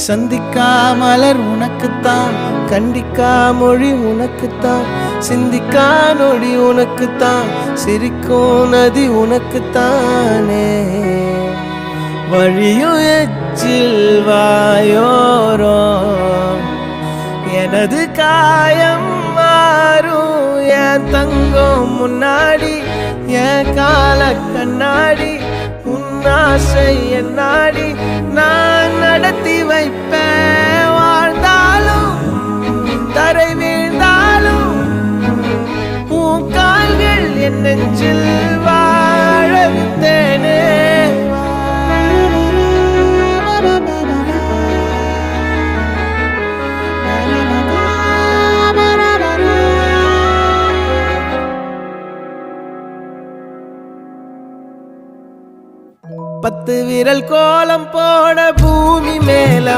சந்திக்கா மலர் உனக்குத்தான், கண்டிக்கா மொழி உனக்குத்தான், சிந்திக்கா நொடி உனக்குத்தான், சிரிக்கும் நதி உனக்குத்தானே. வழியும் எச்சில் வாயோரம் எனது காயம் மாறும். என் தங்கம் முன்னாடி என் கால கண்ணாடி, உன் ஆசை என் நாடி நான் நடத்தி வைப்பேன். வாழ்ந்தாலும் தரை வீழ்ந்தாலும் உன் கால்கள் என் நெஞ்சில் வாழ விட்டேனே. பத்து விரல் கோலம் போட பூமி மேல